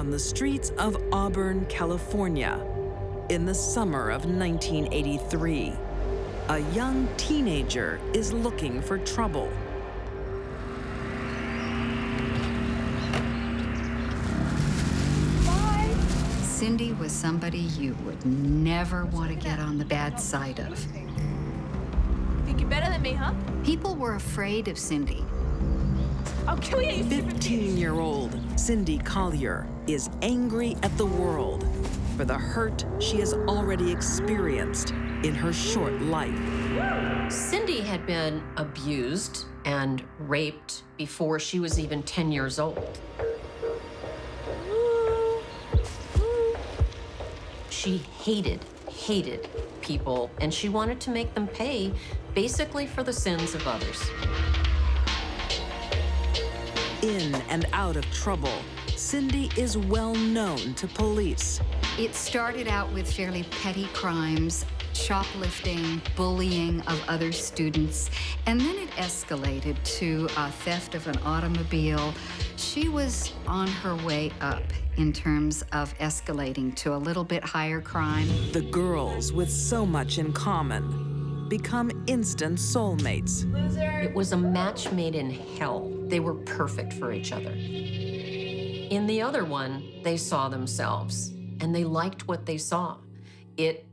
on the streets of Auburn, California, in the summer of 1983. A young teenager is looking for trouble. Cindy was somebody you would never want to get on the bad side of. Think you're better than me, huh? People were afraid of Cindy. I'll kill you, you stupid bitch. 15-year-old Cindy Collier is angry at the world for the hurt she has already experienced in her short life. Cindy had been abused and raped before she was even 10 years old. She hated people, and she wanted to make them pay basically for the sins of others. In and out of trouble, Cindy is well known to police. It started out with fairly petty crimes, shoplifting, bullying of other students, and then it escalated to a theft of an automobile. She was on her way up in terms of escalating to a little bit higher crime. The girls with so much in common become instant soulmates. It was a match made in hell. They were perfect for each other. In the other one, they saw themselves, and they liked what they saw. It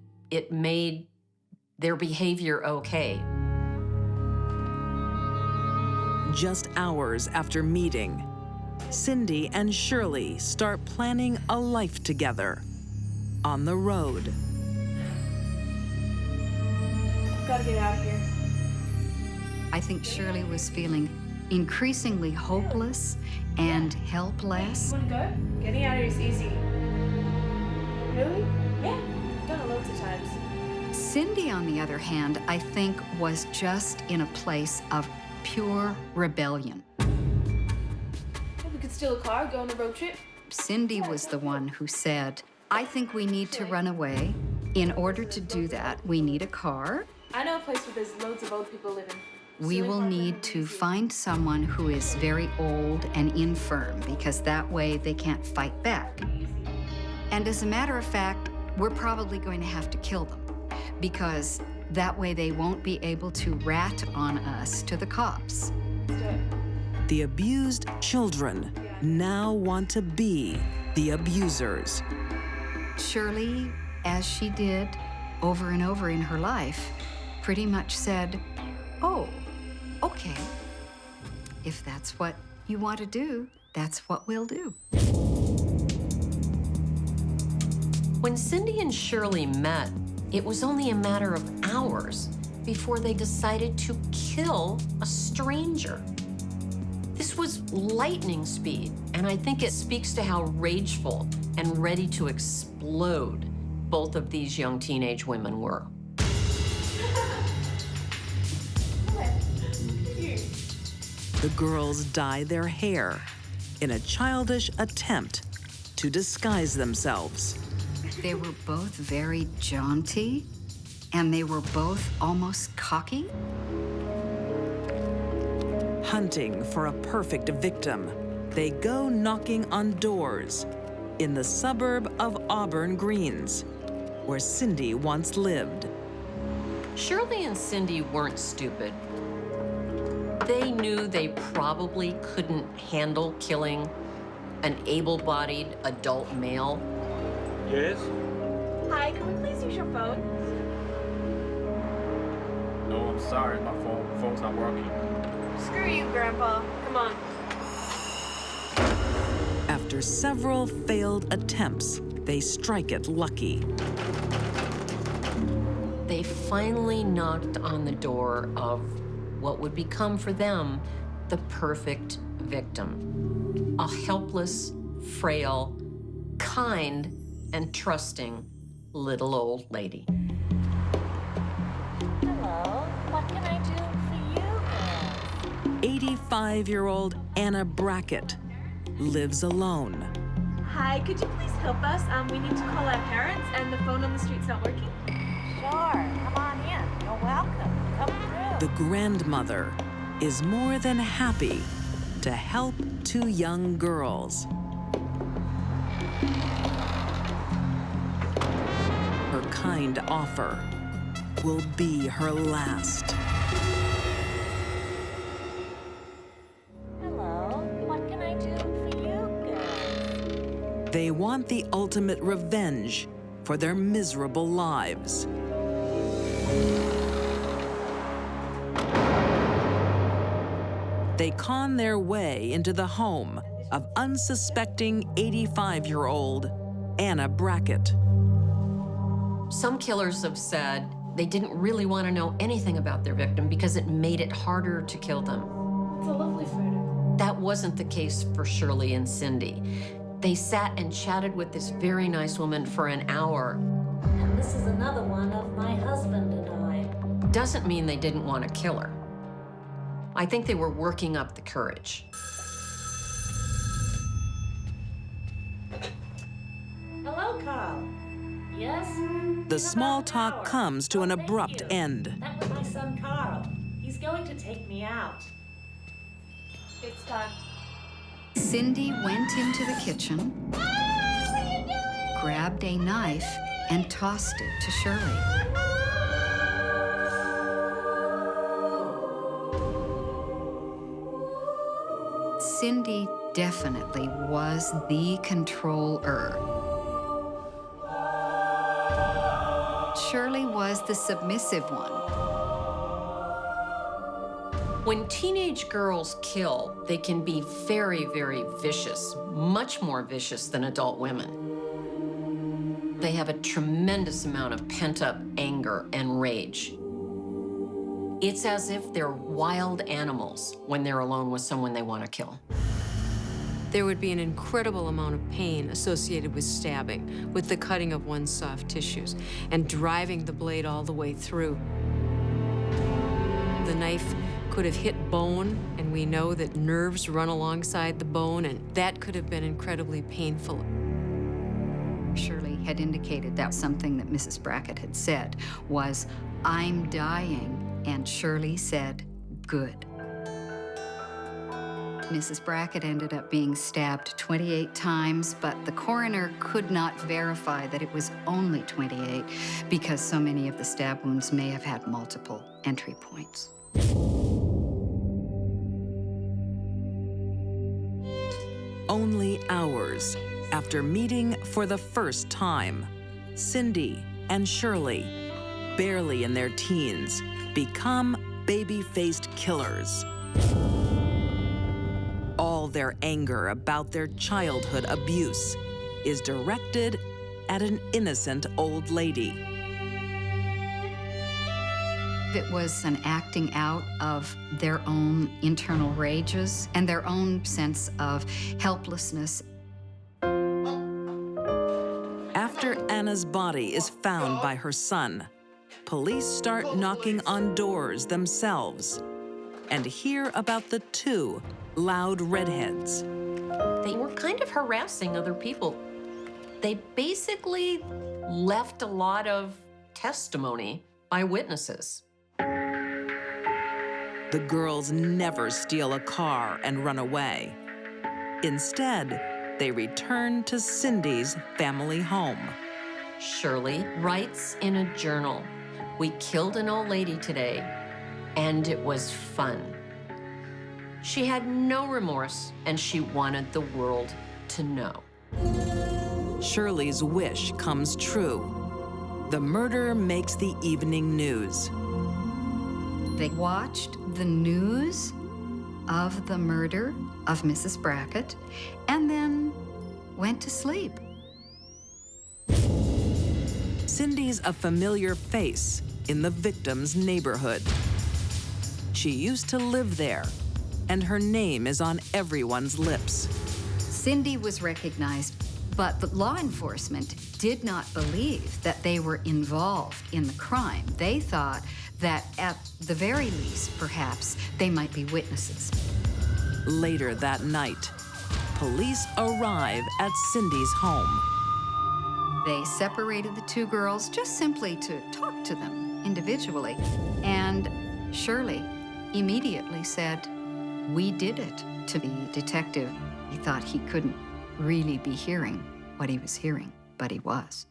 made their behavior okay. Just hours after meeting, Cindy and Shirley start planning a life together on the road. Gotta get out of here. I think Shirley was feeling increasingly hopeless and helpless. You wanna go? Getting out of here is easy. Really? Yeah. I've done it loads of times. Cindy, on the other hand, I think was just in a place of pure rebellion. We could steal a car, go on a road trip. Cindy was the one who said, I think we need to run away. In order to do that, we need a car. I know a place where there's loads of old people living. We will need to find someone who is very old and infirm, because that way they can't fight back. And as a matter of fact, we're probably going to have to kill them, because that way they won't be able to rat on us to the cops. The abused children now want to be the abusers. Shirley, as she did over and over in her life, pretty much said, oh, okay. If that's what you want to do, that's what we'll do. When Cindy and Shirley met, it was only a matter of hours before they decided to kill a stranger. This was lightning speed, and I think it speaks to how rageful and ready to explode both of these young teenage women were. The girls dye their hair in a childish attempt to disguise themselves. They were both very jaunty, and they were both almost cocky. Hunting for a perfect victim, they go knocking on doors in the suburb of Auburn Greens, where Cindy once lived. Shirley and Cindy weren't stupid. They knew they probably couldn't handle killing an able-bodied adult male. Yes? Hi, can we please use your phone? No, I'm sorry, my phone's not working. Screw you, Grandpa. Come on. After several failed attempts, they strike it lucky. They finally knocked on the door of what would become for them the perfect victim. A helpless, frail, kind, and trusting little old lady. Hello, what can I do for you, girls? 85-year-old Anna Brackett lives alone. Hi, could you please help us? We need to call our parents, and the phone on the street's not working. Sure, come on in. You're welcome. Come through. The grandmother is more than happy to help two young girls. kind offer will be her last. Hello. What can I do for you girls? They want the ultimate revenge for their miserable lives. They con their way into the home of unsuspecting 85-year-old Anna Brackett. Some killers have said they didn't really want to know anything about their victim because it made it harder to kill them. It's a lovely photo. That wasn't the case for Shirley and Cindy. They sat and chatted with this very nice woman for an hour. And this is another one of my husband and I. Doesn't mean they didn't want to kill her. I think they were working up the courage. Hello, Carl. Yes? The small talk comes to an abrupt end. That was my son, Carl. He's going to take me out. It's time. Cindy went into the kitchen, grabbed a knife, and tossed it to Shirley. Cindy definitely was the controller. Shirley was the submissive one. When teenage girls kill, they can be very, very vicious, much more vicious than adult women. They have a tremendous amount of pent-up anger and rage. It's as if they're wild animals when they're alone with someone they want to kill. There would be an incredible amount of pain associated with stabbing, with the cutting of one's soft tissues, and driving the blade all the way through. The knife could have hit bone, and we know that nerves run alongside the bone, and that could have been incredibly painful. Shirley had indicated that something that Mrs. Brackett had said was, "I'm dying," and Shirley said, "Good." Mrs. Brackett ended up being stabbed 28 times, but the coroner could not verify that it was only 28 because so many of the stab wounds may have had multiple entry points. Only hours after meeting for the first time, Cindy and Shirley, barely in their teens, become baby-faced killers. All their anger about their childhood abuse is directed at an innocent old lady. It was an acting out of their own internal rages and their own sense of helplessness. After Anna's body is found by her son, police start knocking on doors themselves and hear about the two loud redheads. They were kind of harassing other people. They basically left a lot of testimony by witnesses. The girls never steal a car and run away. Instead, they return to Cindy's family home. Shirley writes in a journal, "We killed an old lady today, and it was fun." She had no remorse, and she wanted the world to know. Shirley's wish comes true. The murder makes the evening news. They watched the news of the murder of Mrs. Brackett and then went to sleep. Cindy's a familiar face in the victim's neighborhood. She used to live there, and her name is on everyone's lips. Cindy was recognized, but the law enforcement did not believe that they were involved in the crime. They thought that at the very least, perhaps, they might be witnesses. Later that night, police arrive at Cindy's home. They separated the two girls just simply to talk to them individually. And Shirley immediately said, "We did it," to the detective. He thought he couldn't really be hearing what he was hearing, but he was.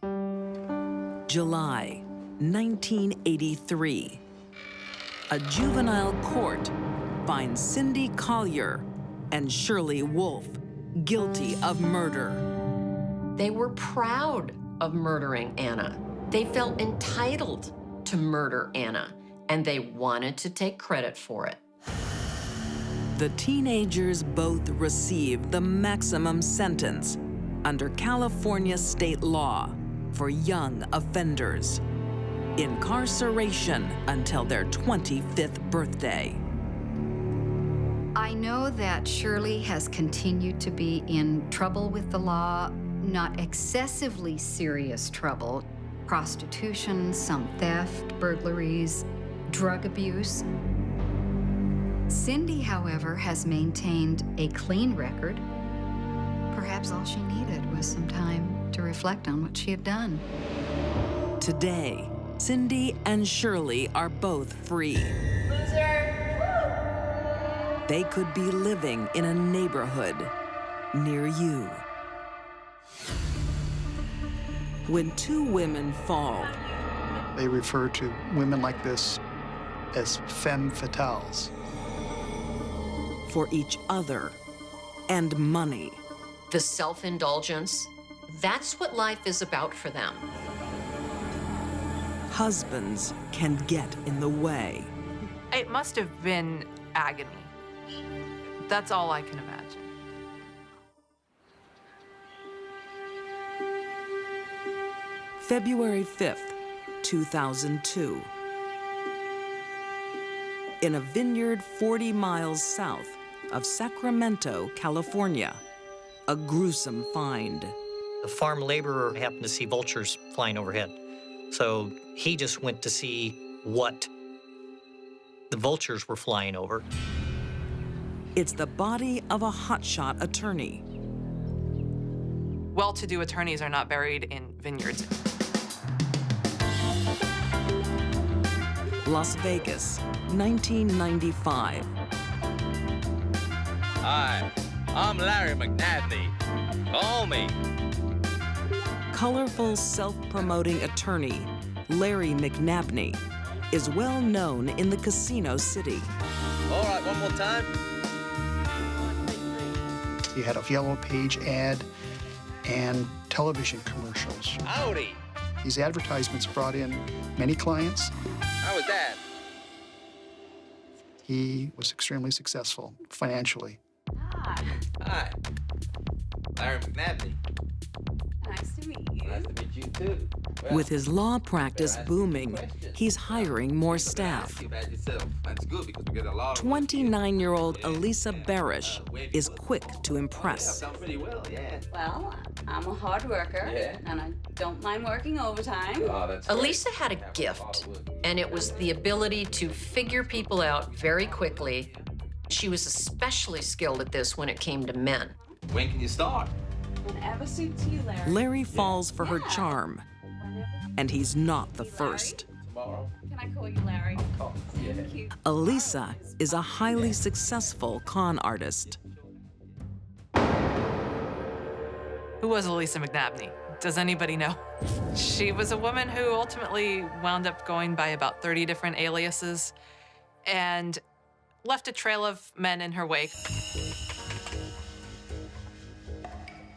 July 1983. A juvenile court finds Cindy Collier and Shirley Wolf guilty of murder. They were proud of murdering Anna. They felt entitled to murder Anna, and they wanted to take credit for it. The teenagers both received the maximum sentence under California state law for young offenders: incarceration until their 25th birthday. I know that Shirley has continued to be in trouble with the law, not excessively serious trouble. Prostitution, some theft, burglaries, drug abuse. Cindy, however, has maintained a clean record. Perhaps all she needed was some time to reflect on what she had done. Today, Cindy and Shirley are both free. Loser! They could be living in a neighborhood near you. When two women fall, They refer to women like this as femme fatales. for each other and money, The self-indulgence, that's what life is about for them. husbands can get in the way. It must have been agony. That's all I can imagine. February 5th, 2002. In a vineyard 40 miles south of Sacramento, California, a gruesome find. The farm laborer happened to see vultures flying overhead. So he just went to see what the vultures were flying over. It's the body of a hotshot attorney. Well-to-do attorneys are not buried in vineyards. Las Vegas, 1995. Hi, I'm Larry McNabney. Call me. Colorful, self-promoting attorney Larry McNabney is well known in the casino city. All right, one more time. He had a yellow page ad and television commercials. Howdy. These advertisements brought in many clients. How was that? He was extremely successful financially. Hi. Larry McNabney. Nice to meet you. Nice to meet you, too. Well, With his law practice booming, he's hiring more staff. ask you about yourself. That's good because we get a lot of 29-year-old Elisa Barish is quick to impress. done pretty well, yeah. Well, I'm a hard worker, Yeah. and I don't mind working overtime. Oh, that's Elisa had a gift, and it was the ability to figure people out very quickly. She was especially skilled at this when it came to men. When can you start? Whenever suits you, Larry. Larry falls for her charm, Whenever. and he's not the first. Tomorrow. Can I call you Larry? Oh, yeah. Thank you. Elisa is a highly successful con artist. Who was Elisa McNabney? Does anybody know? She was a woman who ultimately wound up going by about 30 different aliases and left a trail of men in her wake.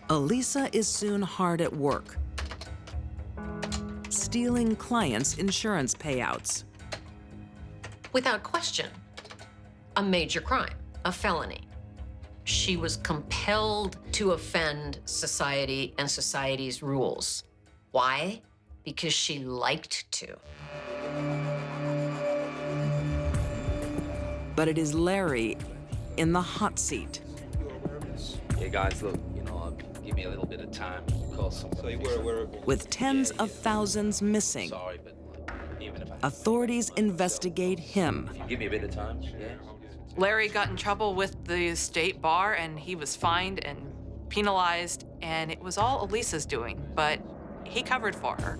Elisa is soon hard at work, stealing clients' insurance payouts. Without question, a major crime, a felony. She was compelled to offend society and society's rules. Why? Because she liked to. But it is Larry in the hot seat. Hey, guys, look, give me a little bit of time. Call someone. So With tens of thousands missing, Sorry, but even if I authorities investigate him. give me a bit of time, yeah. Larry got in trouble with the state bar and he was fined and penalized, and it was all Elisa's doing, but he covered for her.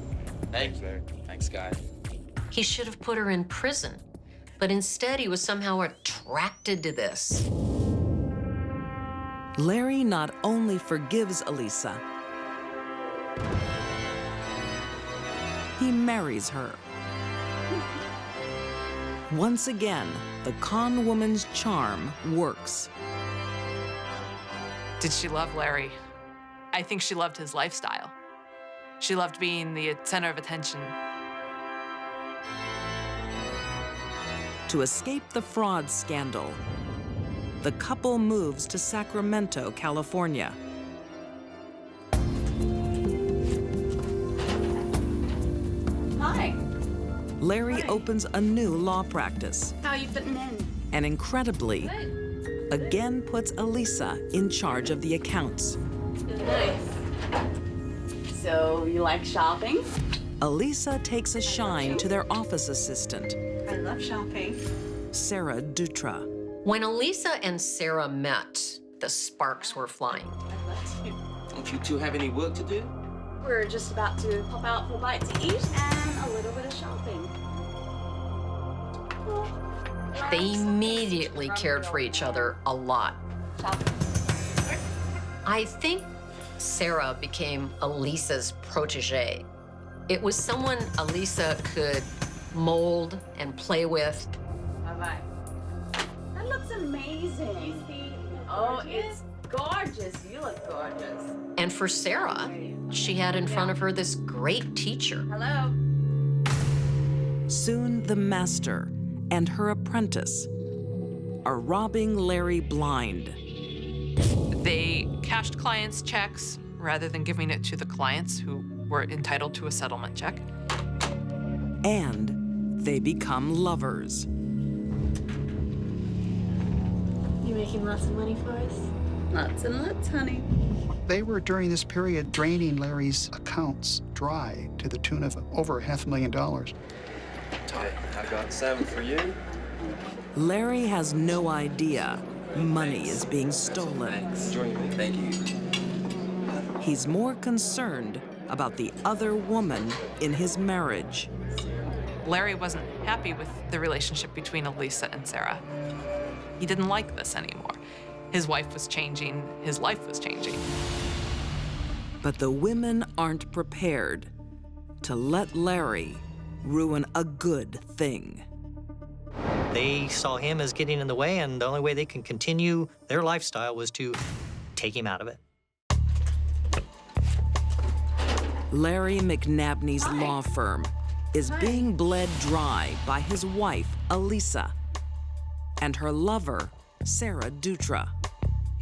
Thanks, Larry. Thanks, guys. He should have put her in prison, but instead he was somehow attracted to this. Larry not only forgives Elisa, he marries her. Once again, the con woman's charm works. Did she love Larry? I think she loved his lifestyle. She loved being the center of attention. To escape the fraud scandal, the couple moves to Sacramento, California. Hi. Larry opens a new law practice How are you fitting in? and incredibly, again puts Elisa in charge of the accounts. Nice. So, you like shopping? Elisa takes a shine to their office assistant, I love shopping. Sarah Dutra. When Elisa and Sarah met, the sparks were flying. I love you. Don't you two have any work to do? We're just about to pop out for a bite to eat and a little bit of shopping. They immediately cared for each other a lot. Shopping. I think Sarah became Elisa's protege. It was someone Elisa could mold and play with. Bye-bye. That looks amazing. Oh, it's gorgeous. You look gorgeous. And for Sarah, she had in front of her this great teacher. Hello. Soon the master and her apprentice are robbing Larry blind. They cashed clients' checks rather than giving it to the clients who were entitled to a settlement check. And they become lovers. You making lots of money for us? Lots and lots, honey. They were, during this period, draining Larry's accounts dry to the tune of over $500,000. Okay, I got 7 for you. Larry has no idea money is being stolen. Join me. Thank you. He's more concerned about the other woman in his marriage. Larry wasn't happy with the relationship between Elisa and Sarah. He didn't like this anymore. His wife was changing, his life was changing. But the women aren't prepared to let Larry ruin a good thing. They saw him as getting in the way, and the only way they can continue their lifestyle was to take him out of it. Larry McNabney's law firm is being bled dry by his wife, Elisa, and her lover, Sarah Dutra.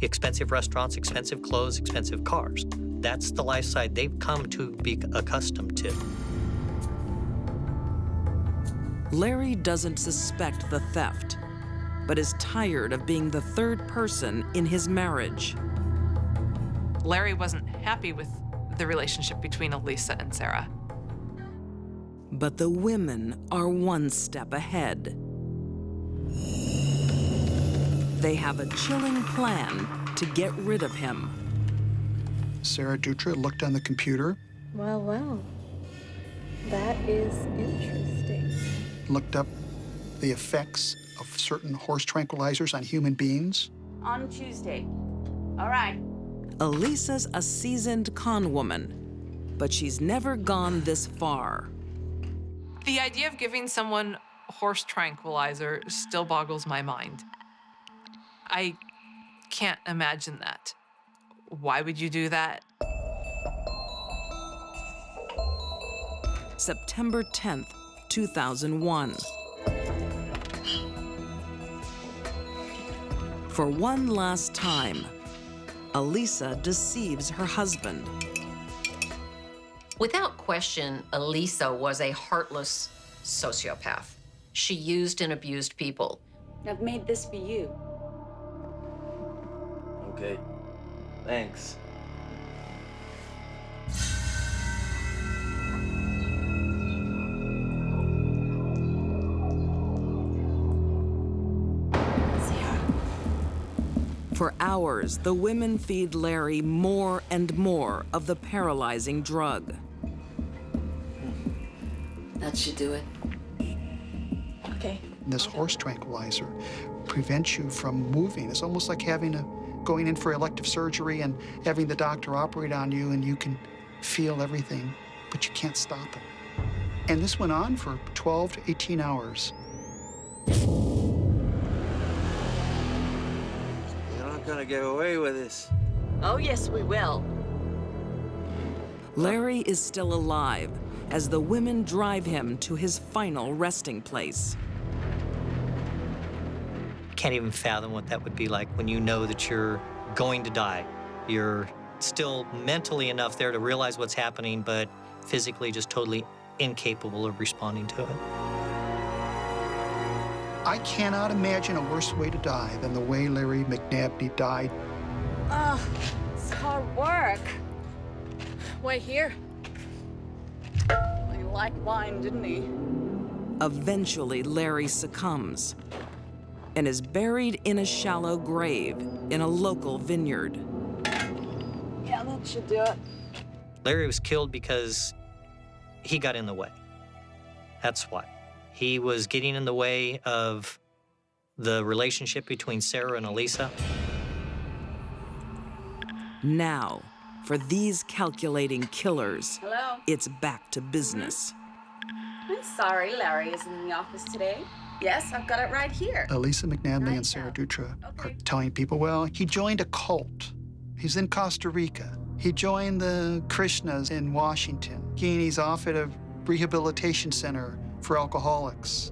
Expensive restaurants, expensive clothes, expensive cars. That's the lifestyle they've come to be accustomed to. Larry doesn't suspect the theft, but is tired of being the third person in his marriage. Larry wasn't happy with the relationship between Elisa and Sarah. But the women are one step ahead. They have a chilling plan to get rid of him. Sarah Dutra looked on the computer, Well, well. That is interesting. looked up the effects of certain horse tranquilizers on human beings. On Tuesday. All right. Elisa's a seasoned con woman, but she's never gone this far. The idea of giving someone horse tranquilizer still boggles my mind. I can't imagine that. Why would you do that? September 10th, 2001. For one last time, Elisa deceives her husband. Without question, Elisa was a heartless sociopath. She used and abused people. I've made this for you. Okay. Thanks. For hours, the women feed Larry more and more of the paralyzing drug. That should do it. Okay. This horse tranquilizer prevents you from moving. It's almost like going in for elective surgery and having the doctor operate on you, and you can feel everything, but you can't stop it. And this went on for 12 to 18 hours. You're not gonna get away with this. Oh, yes, we will. Larry is still alive as the women drive him to his final resting place. Can't even fathom what that would be like when you know that you're going to die. You're still mentally enough there to realize what's happening, but physically just totally incapable of responding to it. I cannot imagine a worse way to die than the way Larry McNabney died. Oh, it's hard work. Wait here. He liked wine, didn't he? Eventually, Larry succumbs and is buried in a shallow grave in a local vineyard. Yeah, that should do it. Larry was killed because he got in the way. That's why. He was getting in the way of the relationship between Sarah and Elisa. Now, for these calculating killers, Hello? it's back to business. I'm sorry Larry isn't in the office today. Yes, I've got it right here. Elisa McNabney and Sarah Dutra are telling people, well, he joined a cult. He's in Costa Rica. He joined the Krishnas in Washington. He's off at a rehabilitation center for alcoholics.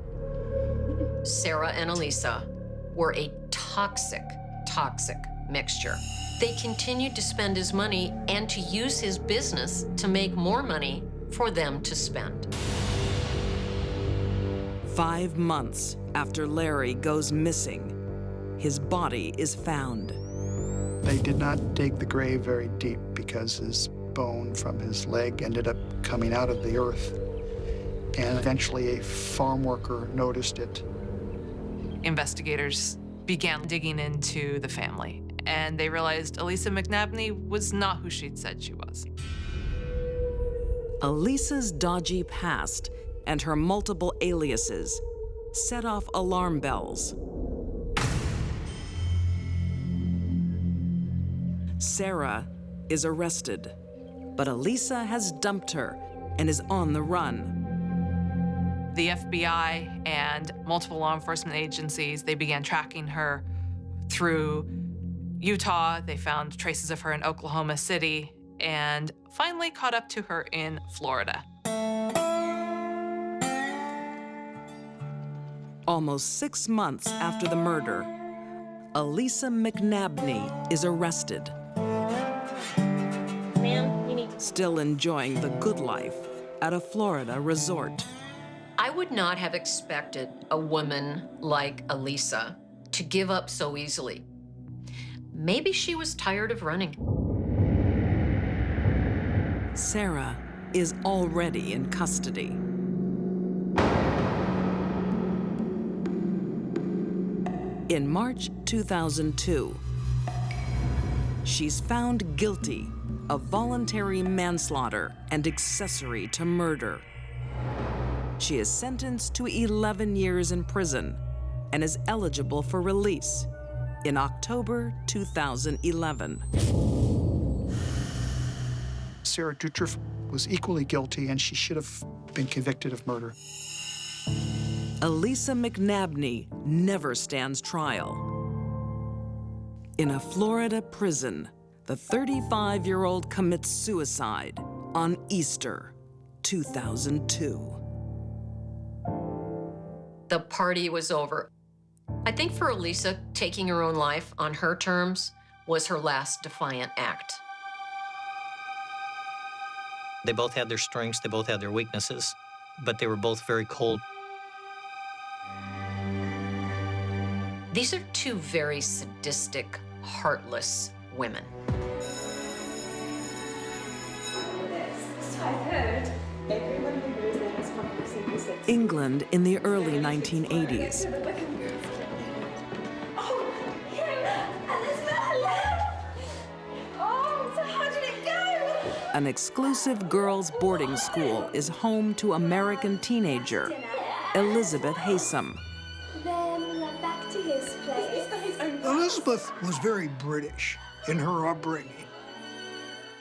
Sarah and Elisa were a toxic mixture. They continued to spend his money and to use his business to make more money for them to spend. 5 months after Larry goes missing, his body is found. They did not dig the grave very deep because his bone from his leg ended up coming out of the earth. And eventually a farm worker noticed it. Investigators began digging into the family, and they realized Elisa McNabney was not who she'd said she was. Elisa's dodgy past and her multiple aliases set off alarm bells. Sarah is arrested, but Elisa has dumped her and is on the run. The FBI and multiple law enforcement agencies, they began tracking her through Utah. They found traces of her in Oklahoma City and finally caught up to her in Florida. Almost 6 months after the murder, Elisa McNabney is arrested. Ma'am, you need to... Still enjoying the good life at a Florida resort. I would not have expected a woman like Elisa to give up so easily. Maybe she was tired of running. Sarah is already in custody. In March 2002, she's found guilty of voluntary manslaughter and accessory to murder. She is sentenced to 11 years in prison and is eligible for release in October 2011. Sarah Dutra was equally guilty, and she should have been convicted of murder. Elisa McNabney never stands trial. In a Florida prison, the 35-year-old commits suicide on Easter 2002. The party was over. I think for Elisa, taking her own life on her terms was her last defiant act. They both had their strengths, they both had their weaknesses, but they were both very cold. These are two very sadistic, heartless women. So I've heard everyone who goes there has compulsive sex. England in the early 1980s. Oh, Elizabeth, hello! Oh, so how did it go? An exclusive girls' boarding school is home to American teenager Elizabeth Haysom. Then back to his place. Elizabeth was very British in her upbringing.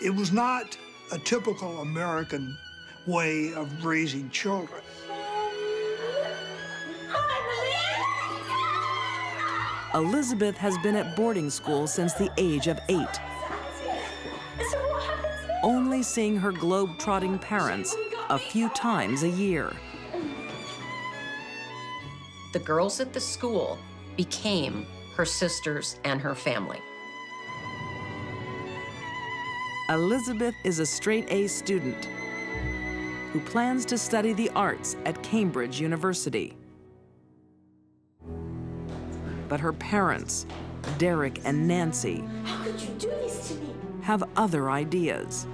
It was not a typical American way of raising children. Elizabeth has been at boarding school since the age of 8, only seeing her globe-trotting parents a few times a year. The girls at the school became her sisters and her family. Elizabeth is a straight-A student who plans to study the arts at Cambridge University. But her parents, Derek and Nancy, How could you do this to me? have other ideas.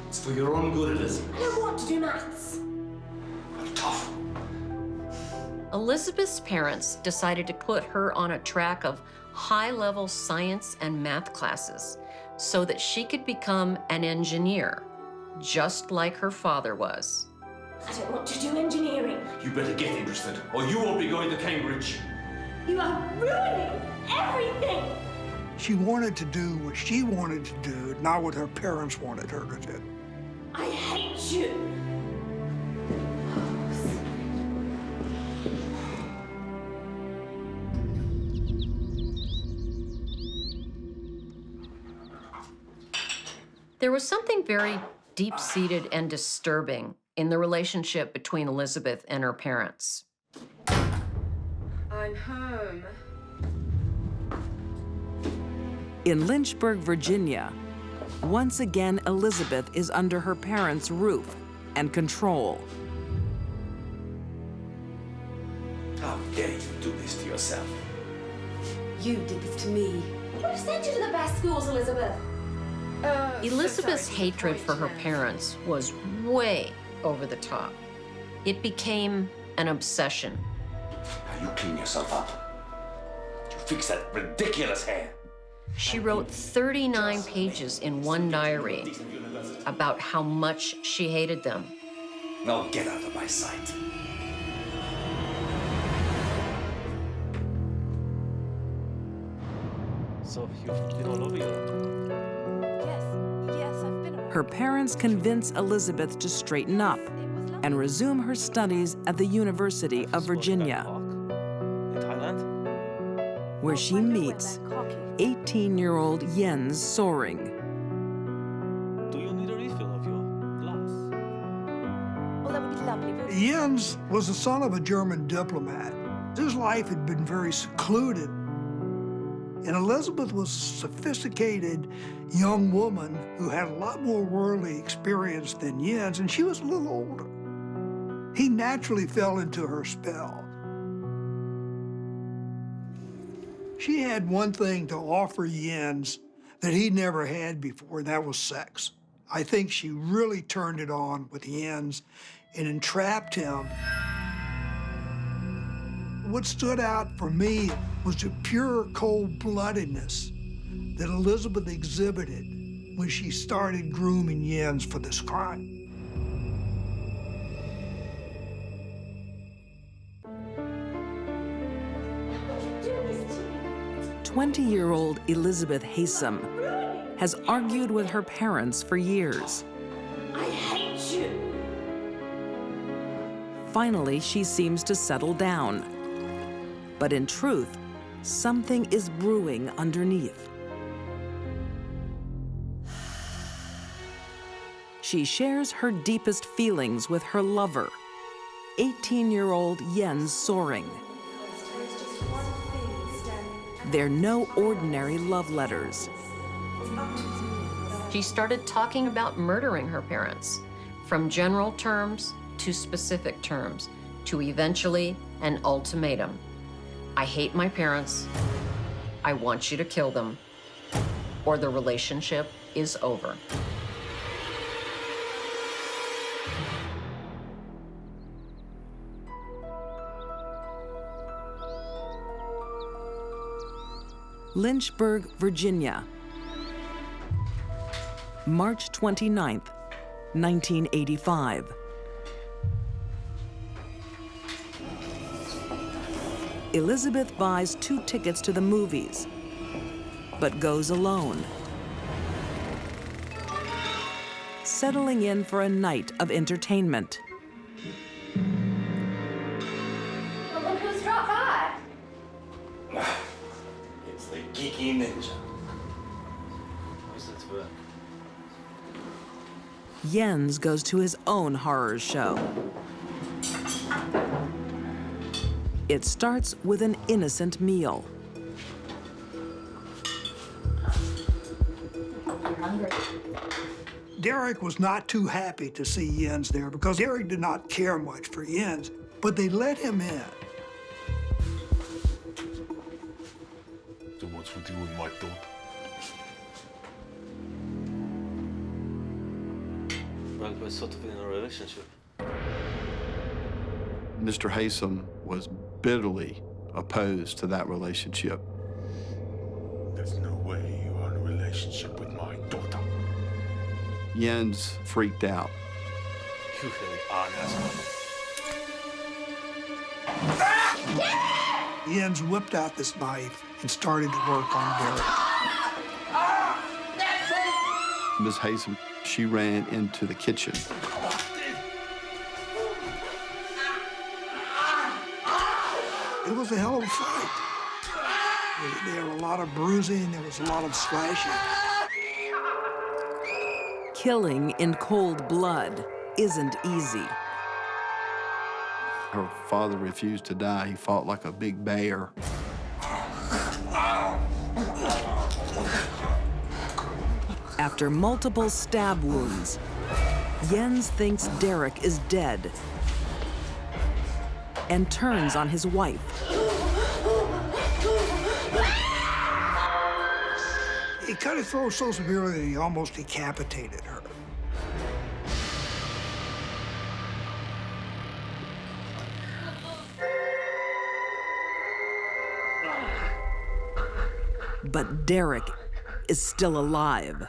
It's for your own good, Elizabeth. I don't want to do maths. I'm tough. Elizabeth's parents decided to put her on a track of high-level science and math classes so that she could become an engineer, just like her father was. I don't want to do engineering. You better get interested, or you won't be going to Cambridge. You are ruining everything. She wanted to do what she wanted to do, not what her parents wanted her to do. I hate you. There was something very deep-seated and disturbing in the relationship between Elizabeth and her parents. I'm home. In Lynchburg, Virginia, once again Elizabeth is under her parents' roof and control. How dare you do this to yourself? You did this to me. Who sent you to the best schools, Elizabeth? Elizabeth's hatred for her parents was way over the top. It became an obsession. Now you clean yourself up. You fix that ridiculous hair. She wrote 39 pages in one diary about how much she hated them. Now get out of my sight. So you've been all over Europe? Yes, I've been around. Her parents convince Elizabeth to straighten up and resume her studies at the University of Virginia, In Thailand? where she meets 18-year-old Jens Soring. Do you need a refill of your glass? Well, that would be lovely. Jens was the son of a German diplomat. His life had been very secluded. And Elizabeth was a sophisticated young woman who had a lot more worldly experience than Jens, and she was a little older. He naturally fell into her spell. She had one thing to offer Jens that he never had before, and that was sex. I think she really turned it on with Jens and entrapped him. What stood out for me was the pure cold-bloodedness that Elizabeth exhibited when she started grooming Jens for this crime. 20-year-old Elizabeth Haysom has argued with her parents for years. I hate you. Finally, she seems to settle down. But in truth, something is brewing underneath. She shares her deepest feelings with her lover, 18-year-old Jens Soring. They're no ordinary love letters. She started talking about murdering her parents, from general terms to specific terms, to eventually an ultimatum. I hate my parents. I want you to kill them, or the relationship is over. Lynchburg, Virginia, March 29th, 1985. Elizabeth buys 2 tickets to the movies, but goes alone. settling in for a night of entertainment. Well, look who's dropped by. It's the geeky ninja. What's that for? Jens goes to his own horror show. It starts with an innocent meal. Derek was not too happy to see Jens there because Derek did not care much for Jens, but they let him in. So what's with you and my daughter? Well, we're sort of in a relationship. Mr. Haysom was bitterly opposed to that relationship. There's no way you are in a relationship with my daughter. Jens freaked out. You really are an asshole. Jens whipped out this knife and started to work on Derek. Ms. Haysom, she ran into the kitchen. It was a hell of a fight. There were a lot of bruising, there was a lot of slashing. Killing in cold blood isn't easy. Her father refused to die. He fought like a big bear. After multiple stab wounds, Jens thinks Derek is dead and turns on his wife. He cut his throat so severely that he almost decapitated her. But Derek is still alive.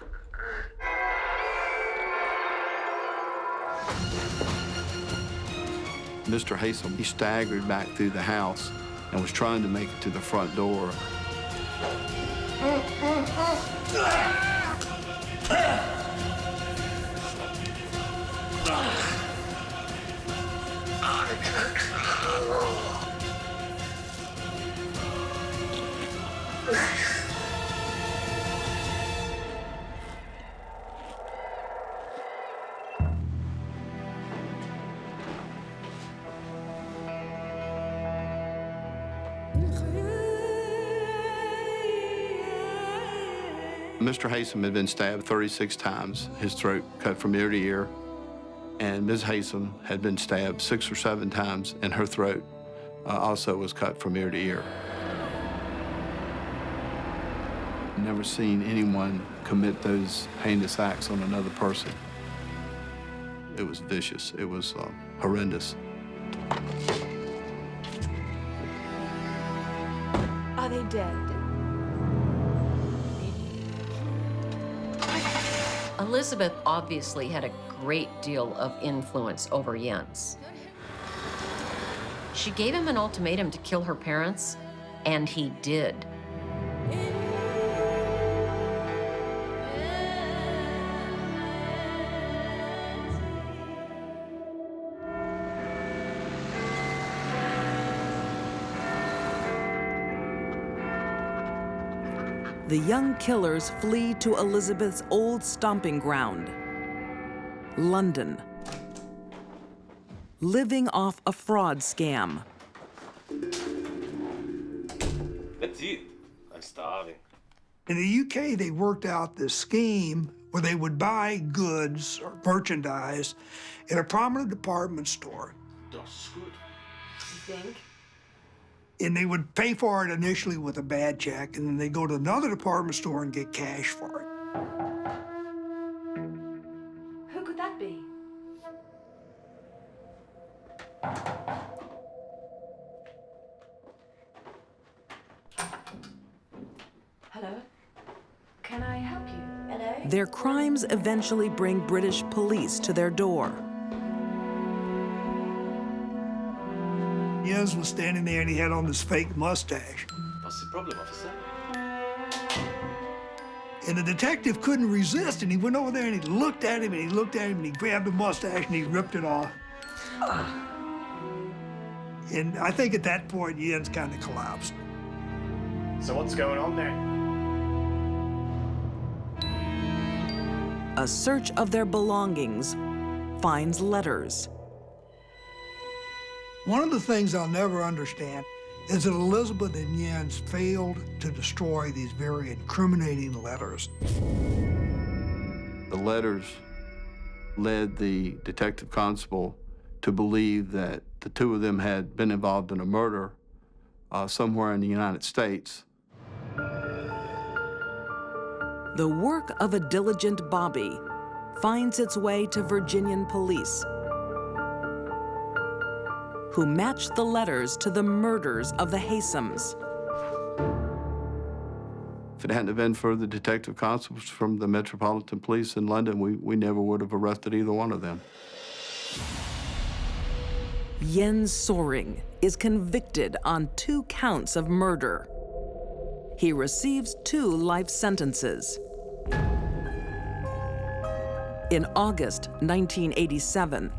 Mr. Haysom, he staggered back through the house and was trying to make it to the front door. Mr. Haysom had been stabbed 36 times, his throat cut from ear to ear, and Ms. Haysom had been stabbed 6 or 7 times, and her throat also was cut from ear to ear. Never seen anyone commit those heinous acts on another person. It was vicious. It was horrendous. Are they dead? Elizabeth obviously had a great deal of influence over Jens. She gave him an ultimatum to kill her parents, and he did. The young killers flee to Elizabeth's old stomping ground, London, living off a fraud scam. Let's eat. I'm starving. In the UK, they worked out this scheme where they would buy goods or merchandise in a prominent department store. That's good. You think? And they would pay for it initially with a bad check, and then they go to another department store and get cash for it. Who could that be? Hello? Can I help you? Hello? Their crimes eventually bring British police to their door. Jens was standing there and he had on this fake mustache. What's the problem, officer? And the detective couldn't resist, and he went over there and he looked at him, and he looked at him, and he grabbed the mustache and he ripped it off. And I think at that point, Jens kind of collapsed. So what's going on there? A search of their belongings finds letters. One of the things I'll never understand is that Elizabeth and Jens failed to destroy these very incriminating letters. The letters led the detective constable to believe that the two of them had been involved in a murder somewhere in the United States. The work of a diligent Bobby finds its way to Virginian police, who matched the letters to the murders of the Haysums. If it hadn't have been for the detective constables from the Metropolitan Police in London, we never would have arrested either one of them. Jens Soring is convicted on 2 counts of murder. He receives 2 life sentences. In August 1987,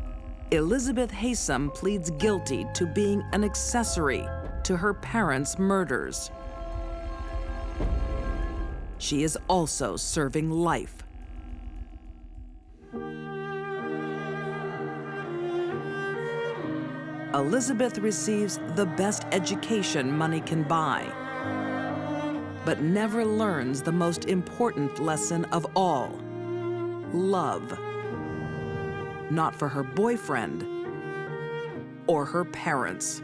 Elizabeth Haysum pleads guilty to being an accessory to her parents' murders. She is also serving life. Elizabeth receives the best education money can buy, but never learns the most important lesson of all: love. Not for her boyfriend or her parents.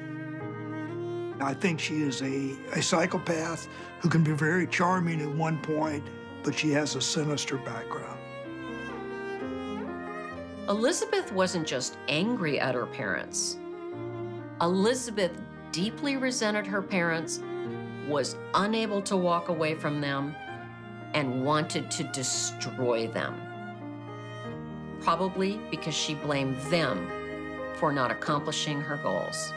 I think she is a psychopath who can be very charming at one point, but she has a sinister background. Elizabeth wasn't just angry at her parents. Elizabeth deeply resented her parents, was unable to walk away from them, and wanted to destroy them. Probably because she blamed them for not accomplishing her goals.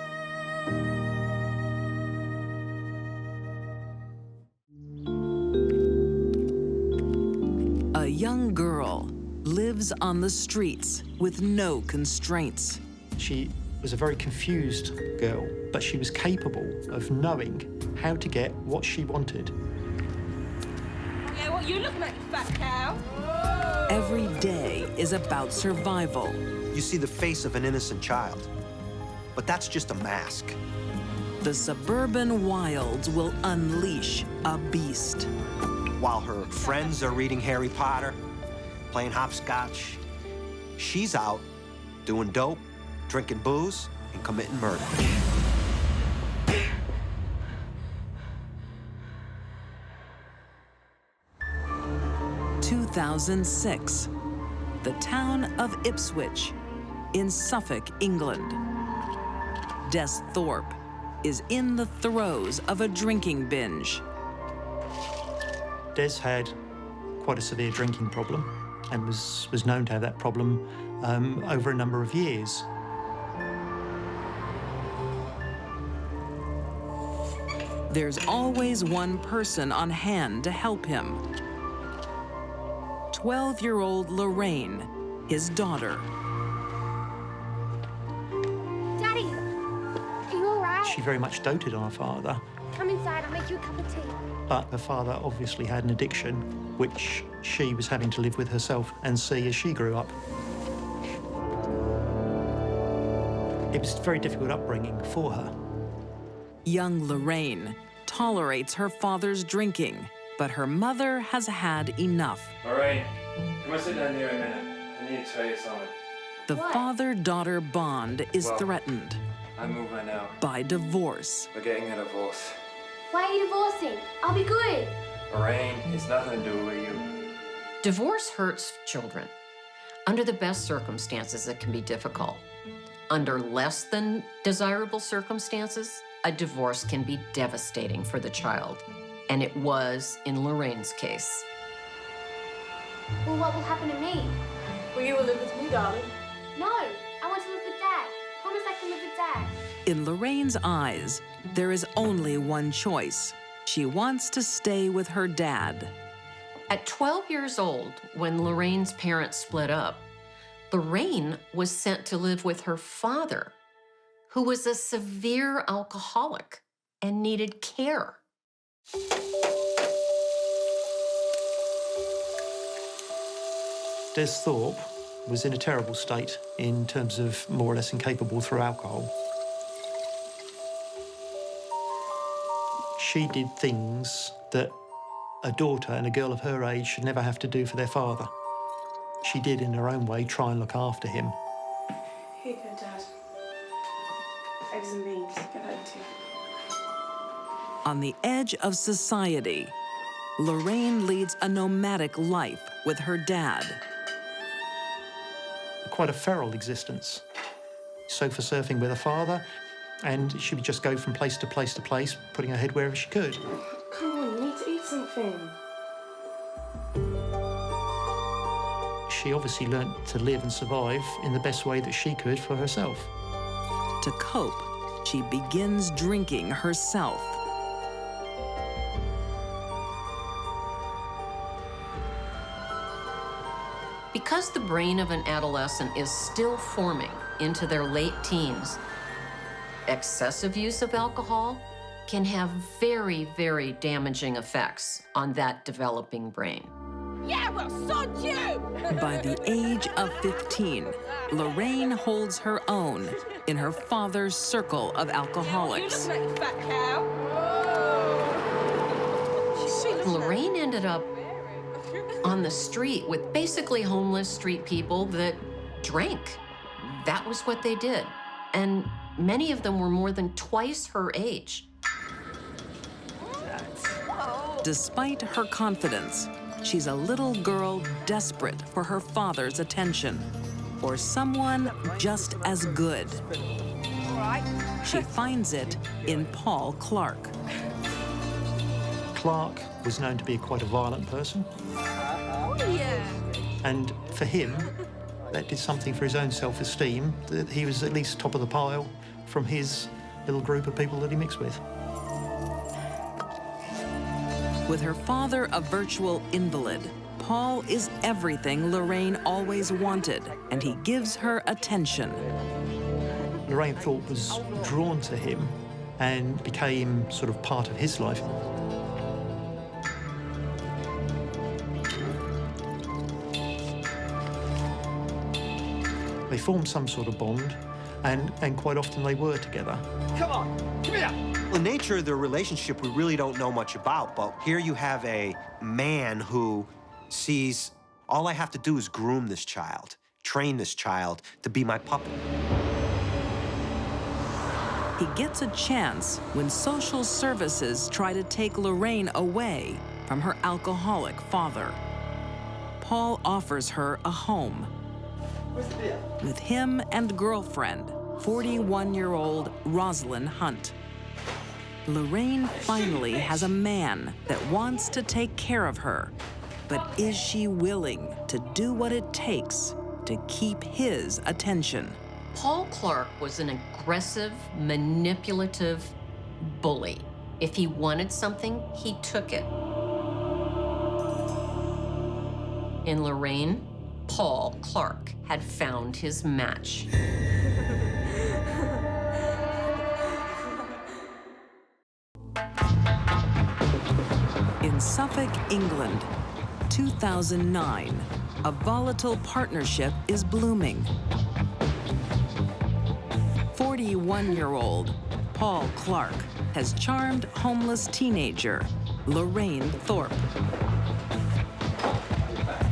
A young girl lives on the streets with no constraints. She was a very confused girl, but she was capable of knowing how to get what she wanted. Yeah, what you looking at, you fat cow? Every day is about survival. You see the face of an innocent child, but that's just a mask. The suburban wilds will unleash a beast. While her friends are reading Harry Potter, playing hopscotch, she's out doing dope, drinking booze, and committing murder. In 2006, the town of Ipswich in Suffolk, England. Des Thorpe is in the throes of a drinking binge. Des had quite a severe drinking problem and was known to have that problem over a number of years. There's always one person on hand to help him. 12-year-old Lorraine, his daughter. Daddy, are you all right? She very much doted on her father, Come inside, I'll make you a cup of tea. but her father obviously had an addiction, which she was having to live with herself and see as she grew up. It was a very difficult upbringing for her. Young Lorraine tolerates her father's drinking, but her mother has had enough. Lorraine, come and sit down here a minute. I need to tell you something. The father-daughter bond is Well, threatened I'm moving out. by divorce. We're getting a divorce. Why are you divorcing? I'll be good. Lorraine, it's nothing to do with you. Divorce hurts children. Under the best circumstances, it can be difficult. Under less than desirable circumstances, a divorce can be devastating for the child. And it was in Lorraine's case. Well, what will happen to me? Well, you will live with me, darling. No, I want to live with Dad. Promise I can live with Dad. In Lorraine's eyes, there is only one choice. She wants to stay with her dad. At 12 years old, when Lorraine's parents split up, Lorraine was sent to live with her father, who was a severe alcoholic and needed care. Des Thorp was in a terrible state in terms of more or less incapable through alcohol. She did things that a daughter and a girl of her age should never have to do for their father. She did, in her own way, try and look after him. Here you go, Dad. Eggs and beans. Get that too. On the edge of society, Lorraine leads a nomadic life with her dad. Quite a feral existence. Sofa surfing with her father, and she would just go from place to place to place, putting her head wherever she could. Come on, you need to eat something. She obviously learnt to live and survive in the best way that she could for herself. To cope, she begins drinking herself. Because the brain of an adolescent is still forming into their late teens, excessive use of alcohol can have very, very damaging effects on that developing brain. Yeah, well, sod you! By the age of 15, Lorraine holds her own in her father's circle of alcoholics. You look like a fat cow. Lorraine ended up on the street with basically homeless street people that drank. That was what they did. And many of them were more than twice her age. Despite her confidence, she's a little girl desperate for her father's attention, or someone just as good. She finds it in Paul Clark. Clark was known to be quite a violent person. And for him, that did something for his own self-esteem, that he was at least top of the pile from his little group of people that he mixed with. With her father a virtual invalid, Paul is everything Lorraine always wanted, and he gives her attention. Lorraine Thorp was drawn to him and became sort of part of his life. They formed some sort of bond, and quite often they were together. Come on, come here. The nature of their relationship we really don't know much about, but here you have a man who sees, all I have to do is groom this child, train this child to be my puppet. He gets a chance when social services try to take Lorraine away from her alcoholic father. Paul offers her a home. With him and girlfriend, 41-year-old Rosalind Hunt. Lorraine finally has a man that wants to take care of her, but is she willing to do what it takes to keep his attention? Paul Clark was an aggressive, manipulative bully. If he wanted something, he took it. In Lorraine, Paul Clark had found his match. In Suffolk, England, 2009, a volatile partnership is blooming. 41-year-old Paul Clark has charmed homeless teenager Lorraine Thorp.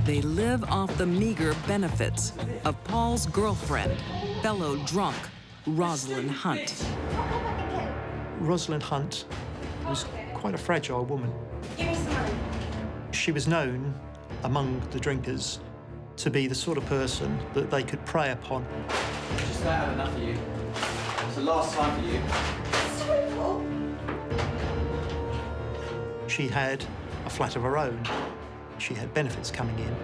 They live off the meager benefits of Paul's girlfriend, fellow drunk Rosalind Hunt. Rosalind Hunt was quite a fragile woman. Give me some money. She was known among the drinkers to be the sort of person that they could prey upon. Just about had enough of you. It's the last time for you. Sorry, Paul. She had a flat of her own. She had benefits coming in.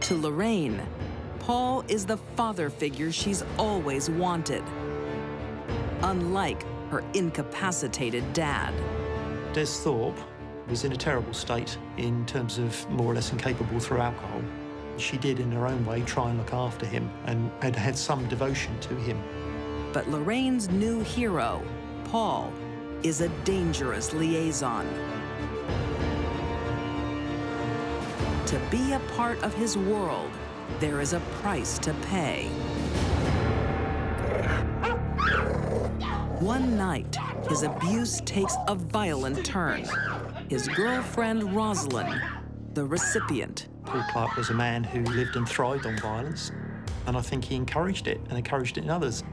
To Lorraine, Paul is the father figure she's always wanted. Unlike her incapacitated dad. Des Thorp was in a terrible state in terms of more or less incapable through alcohol. She did, in her own way, try and look after him and had some devotion to him. But Lorraine's new hero, Paul, is a dangerous liaison. To be a part of his world, there is a price to pay. One night, his abuse takes a violent turn. His girlfriend, Rosalind, the recipient. Paul Clark was a man who lived and thrived on violence, and I think he encouraged it and encouraged it in others.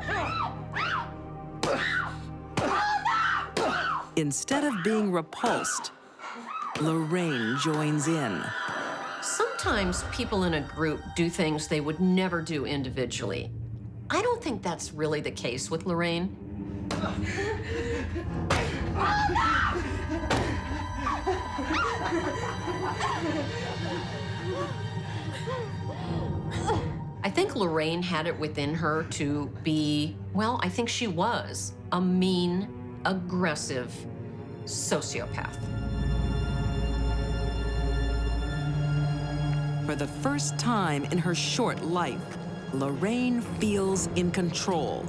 Instead of being repulsed, Lorraine joins in. Sometimes people in a group do things they would never do individually. I don't think that's really the case with Lorraine. I think Lorraine had it within her to be, well, I think she was a mean, aggressive sociopath. For the first time in her short life, Lorraine feels in control.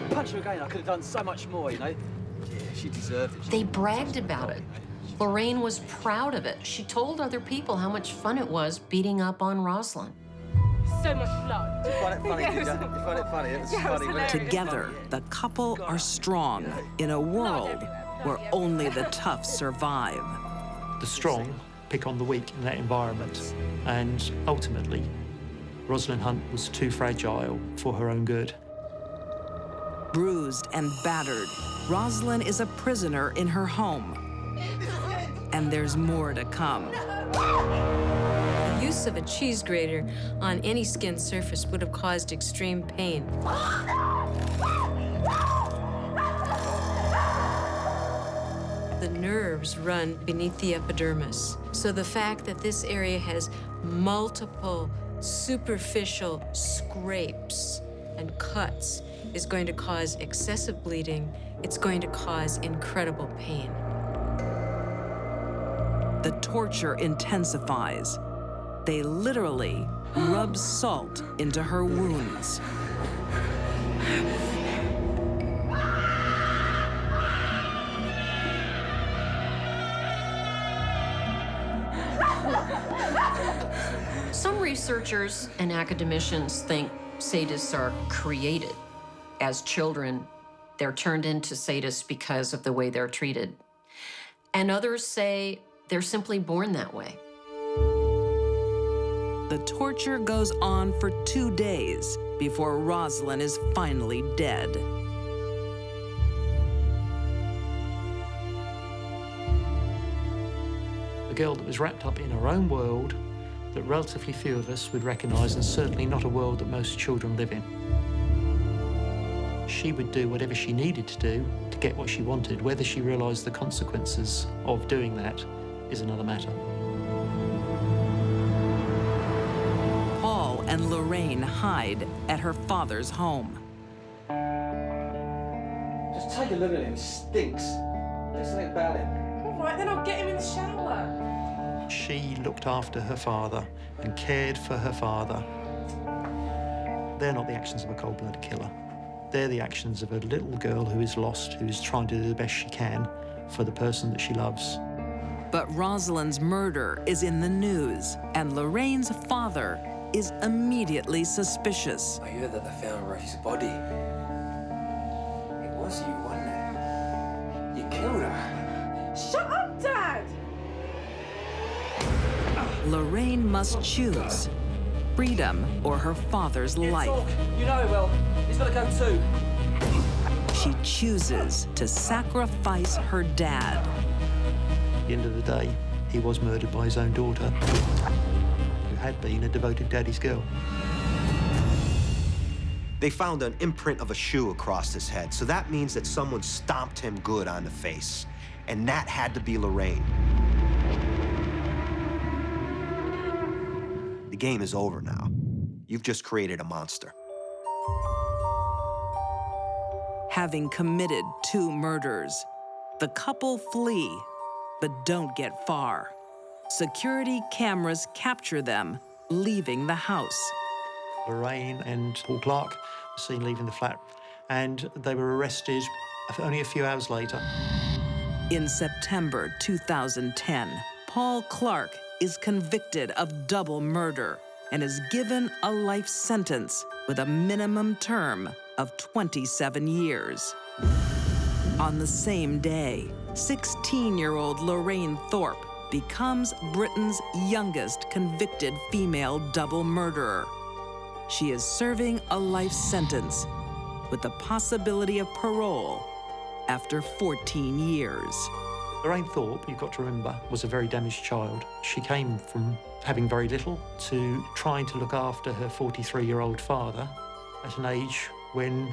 Punch her again, I could have done so much more, you know? Yeah, she deserved it. They bragged about it. Lorraine was proud of it. She told other people how much fun it was beating up on Rosalind. So much blood. You find it funny, did you? You find it funny? It was funny, wasn't it? Together, the couple are strong in a world where only the tough survive. The strong pick on the weak in that environment, and ultimately, Rosalind Hunt was too fragile for her own good. Bruised and battered, Rosalind is a prisoner in her home. And there's more to come. The use of a cheese grater on any skin surface would have caused extreme pain. The nerves run beneath the epidermis. So the fact that this area has multiple superficial scrapes and cuts is going to cause excessive bleeding. It's going to cause incredible pain. The torture intensifies. They literally rub salt into her wounds. Some researchers and academicians think sadists are created. As children, they're turned into sadists because of the way they're treated. And others say they're simply born that way. The torture goes on for 2 days before Rosalind is finally dead. A girl that was wrapped up in her own world that relatively few of us would recognise, and certainly not a world that most children live in. She would do whatever she needed to do to get what she wanted. Whether she realised the consequences of doing that is another matter. Paul and Lorraine hide at her father's home. Just take a look at him, he stinks. Do something about him. All right, then I'll get him in the shower. She looked after her father and cared for her father. They're not the actions of a cold-blooded killer. They're the actions of a little girl who is lost, who is trying to do the best she can for the person that she loves. But Rosalind's murder is in the news, and Lorraine's father is immediately suspicious. I heard that they found Rosie's body. It was you, wasn't it? You killed her. Shut up, Dad! Lorraine must choose freedom or her father's life. Talk. You know it well. He's got to go too. She chooses to sacrifice her dad. At the end of the day, he was murdered by his own daughter, who had been a devoted daddy's girl. They found an imprint of a shoe across his head, so that means that someone stomped him good on the face. And that had to be Lorraine. The game is over now. You've just created a monster. having committed 2 murders. The couple flee, but don't get far. Security cameras capture them leaving the house. Lorraine and Paul Clark were seen leaving the flat, and they were arrested only a few hours later. In September 2010, Paul Clark is convicted of double murder and is given a life sentence with a minimum term of 27 years. On the same day, 16-year-old Lorraine Thorp becomes Britain's youngest convicted female double murderer. She is serving a life sentence with the possibility of parole after 14 years. Lorraine Thorp, you've got to remember, was a very damaged child. She came from having very little to trying to look after her 43-year-old father at an age when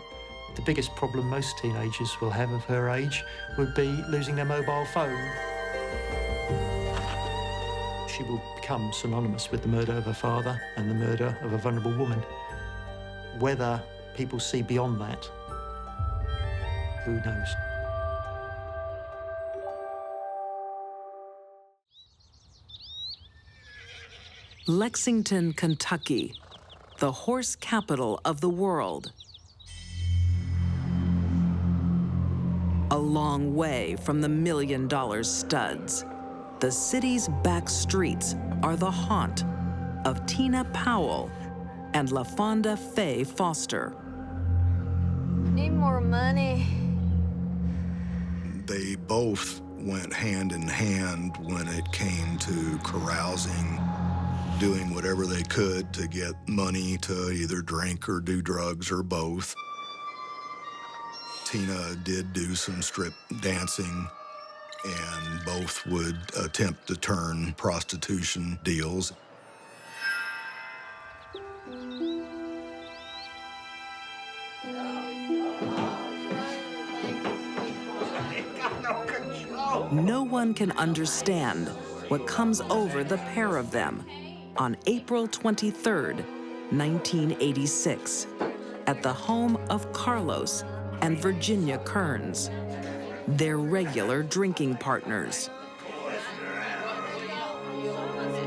the biggest problem most teenagers will have of her age would be losing their mobile phone. She will become synonymous with the murder of her father and the murder of a vulnerable woman. Whether people see beyond that, who knows? Lexington, Kentucky, the horse capital of the world. A long way from the million-dollar studs, the city's back streets are the haunt of Tina Powell and LaFonda Faye Foster. Need more money. They both went hand in hand when it came to carousing, doing whatever they could to get money to either drink or do drugs or both. Tina did do some strip dancing, and both would attempt to turn prostitution deals. No one can understand what comes over the pair of them on April 23rd, 1986, at the home of Carlos and Virginia Kearns, their regular drinking partners.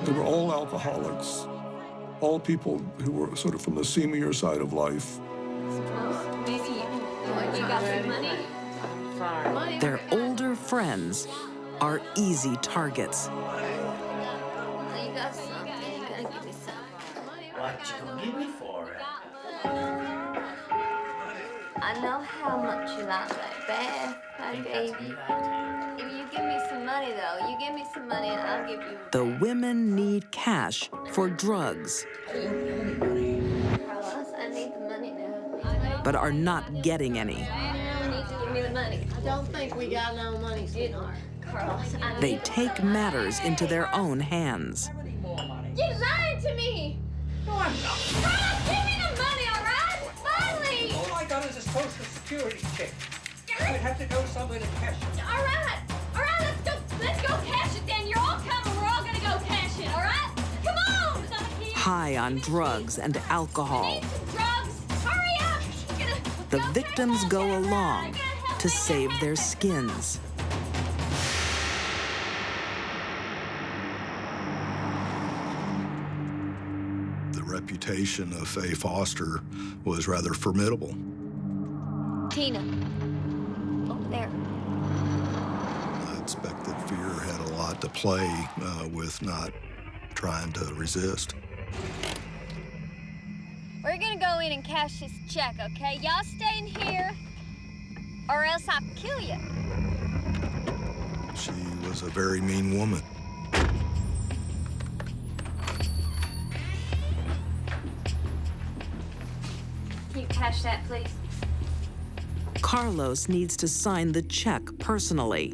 They were all alcoholics, all people who were sort of from the seamier side of life. You got some money? Their older friends are easy targets. You got something. You gotta give me something. What you gonna give me for it? I know how much you like that bath, my baby. If you give me some money, though, you give me some money and I'll give you. The women need cash for drugs, Carlos, I need the money now. but are not getting any. You need to give me the money. I don't think we got no money, sweetheart. Carlos, I need They take matters into their own hands. You're lying to me! No, I'm not. Carlos, give me the money, all right? Finally! All I got is a social security check. I'd have to go somewhere to cash it. All right, let's go cash it then. You're all coming, we're all gonna go cash it, all right? Come on! High on drugs and alcohol, Drugs, hurry up! We're gonna the victims go along to save their skins. The reputation of Faye Foster was rather formidable. Tina, over there. I expect that fear had a lot to play with not trying to resist. We're gonna go in and cash this check, okay? Y'all stay in here, or else I'll kill you. She was a very mean woman. Can you cash that, please? Carlos needs to sign the check personally.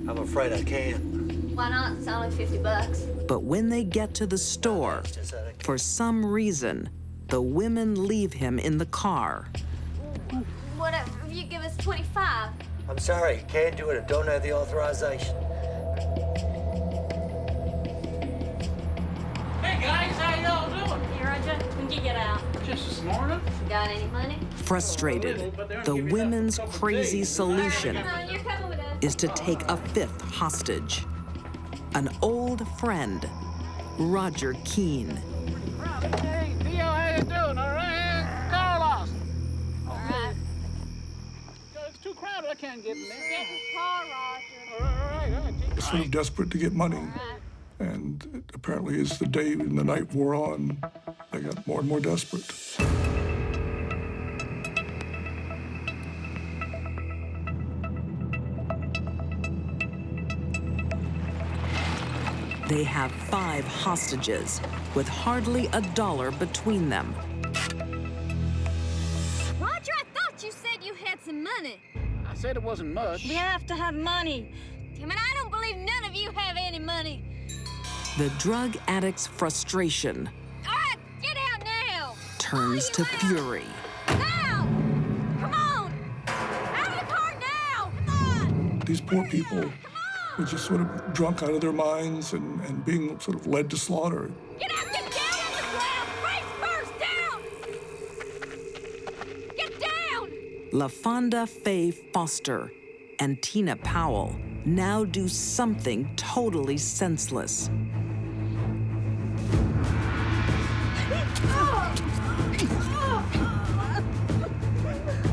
I'm afraid I can't. Why not? It's only $50. But when they get to the store, for some reason, the women leave him in the car. Whatever, if you give us 25. I'm sorry, can't do it. I don't have the authorization. Hey guys, how y'all doing? Here, Roger. When you get out. Just smart enough. Got any money? Frustrated, the women's crazy solution is to take a fifth hostage. An old friend, Roger Keene. Hey, Theo, how you doing? All right? Carlos. All right. It's too crowded. I can't get in there. Get his car, Roger. All right. Sort of desperate to get money. And apparently, as the day and the night wore on, they got more and more desperate. They have 5 hostages with hardly $1 between them. Roger, I thought you said you had some money. I said it wasn't much. We have to have money. Damn it, I don't believe none of you have any money. The drug addict's frustration All right, get out now. turns to fury. Now! Come on! Out of the car now! Come on! These poor people were just sort of drunk out of their minds and being sort of led to slaughter. Get out! Get down on the ground! Face first! Down! Get down! LaFonda Faye Foster and Tina Powell now do something totally senseless.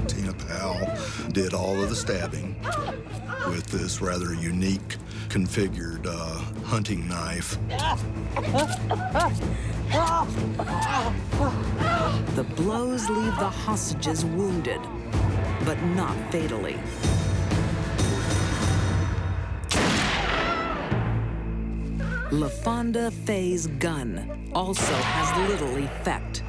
Tina Powell did all of the stabbing with this rather unique configured hunting knife. The blows leave the hostages wounded, but not fatally. LaFonda Faye's gun also has little effect.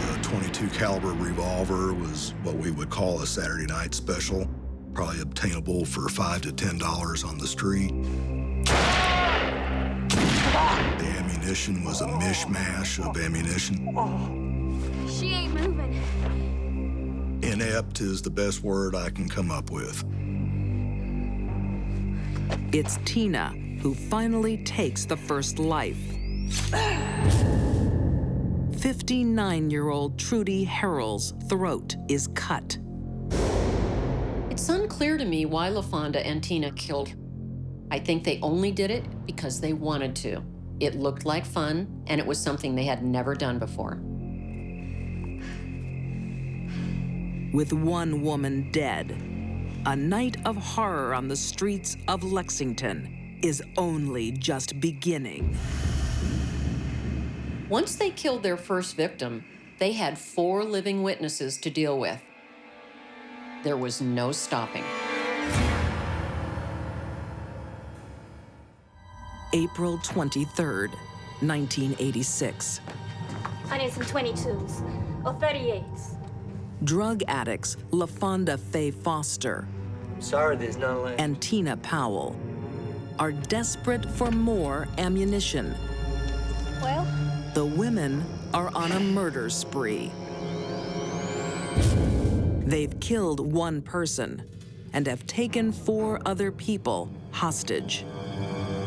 The .22 caliber revolver was what we would call a Saturday night special, probably obtainable for $5 to $10 on the street. The ammunition was a mishmash of ammunition. She ain't moving. Inept is the best word I can come up with. It's Tina who finally takes the first life. 59-year-old Trudy Harrell's throat is cut. It's unclear to me why LaFonda and Tina killed her. I think they only did it because they wanted to. It looked like fun, and it was something they had never done before. With one woman dead, a night of horror on the streets of Lexington is only just beginning. Once they killed their first victim, they had 4 living witnesses to deal with. There was no stopping. April 23rd, 1986. I need some 22s or 38s. Drug addicts LaFonda Faye Foster Sorry, there's no land. and Tina Powell are desperate for more ammunition. Well? The women are on a murder spree. They've killed one person and have taken 4 other people hostage.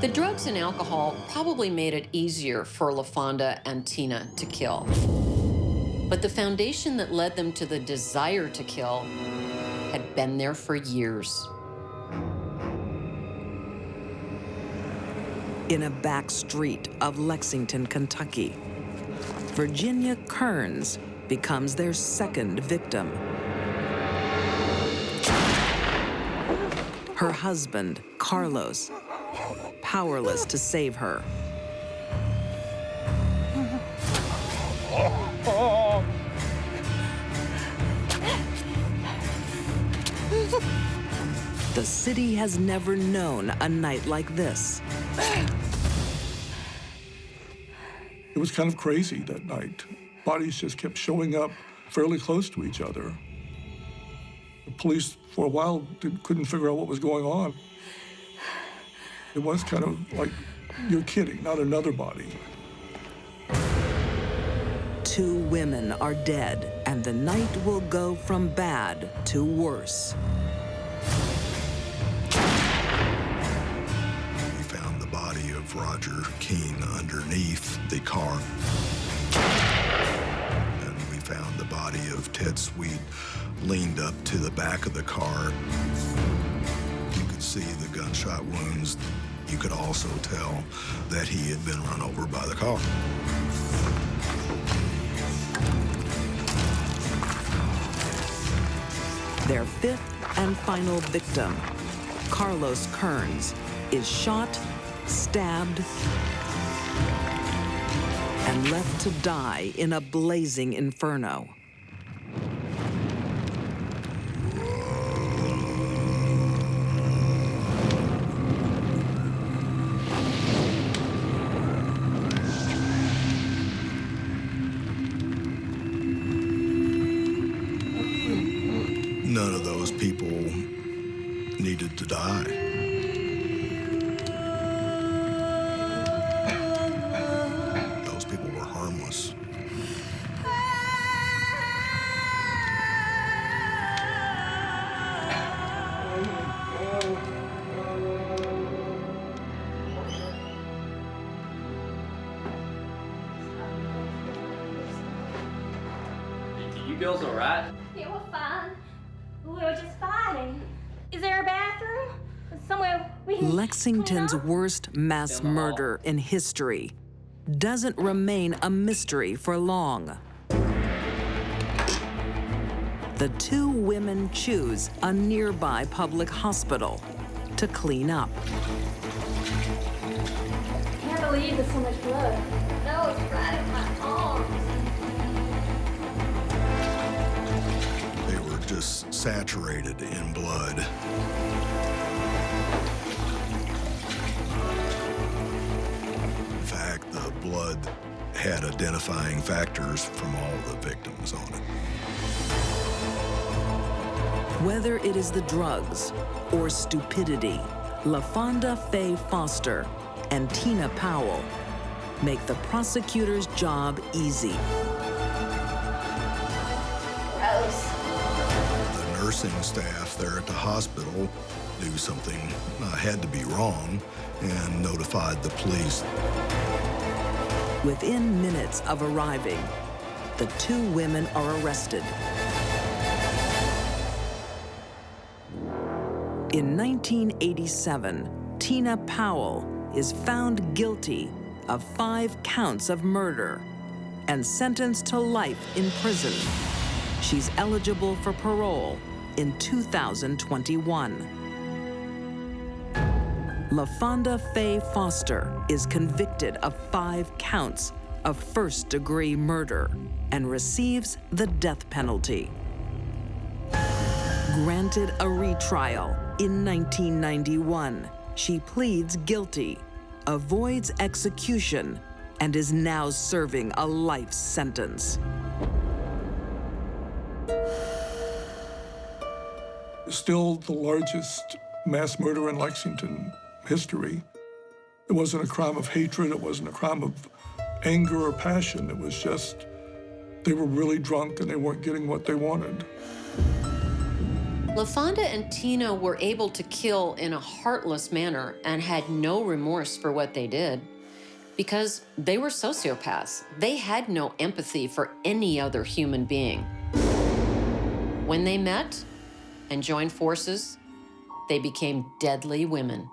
The drugs and alcohol probably made it easier for LaFonda and Tina to kill. But the foundation that led them to the desire to kill had been there for years. In a back street of Lexington, Kentucky, Virginia Kearns becomes their second victim. Her husband, Carlos, powerless to save her. The city has never known a night like this. It was kind of crazy that night. Bodies just kept showing up fairly close to each other. The police, for a while, couldn't figure out what was going on. It was kind of like, you're kidding, not another body. 2 women are dead, and the night will go from bad to worse. We found the body of of Roger King underneath the car. And we found the body of Ted Sweet leaned up to the back of the car. You could see the gunshot wounds. You could also tell that he had been run over by the car. Their fifth and final victim, Carlos Kearns, is shot, stabbed, and left to die in a blazing inferno. None of those people needed to die. Those people were harmless. You girls all right? Yeah, we're fine. We were just fighting. Is there a bathroom? Somewhere we can Lexington's worst mass murder in history doesn't remain a mystery for long. The two women choose a nearby public hospital to clean up. I can't believe there's so much blood. No, it's right in my arms. They were just saturated in blood. In fact, the blood had identifying factors from all the victims on it. Whether it is the drugs or stupidity, LaFonda Faye Foster and Tina Powell make the prosecutor's job easy. Gross. The nursing staff there at the hospital knew something had to be wrong and notified the police. Within minutes of arriving, the two women are arrested. In 1987, Tina Powell is found guilty of 5 counts of murder and sentenced to life in prison. She's eligible for parole in 2021. LaFonda Faye Foster is convicted of 5 counts of first-degree murder and receives the death penalty. Granted a retrial in 1991, she pleads guilty, avoids execution, and is now serving a life sentence. Still the largest mass murder in Lexington history. It wasn't a crime of hatred, it wasn't a crime of anger or passion, it was just they were really drunk and they weren't getting what they wanted. LaFonda and Tina were able to kill in a heartless manner and had no remorse for what they did because they were sociopaths. They had no empathy for any other human being. When they met and joined forces, they became deadly women.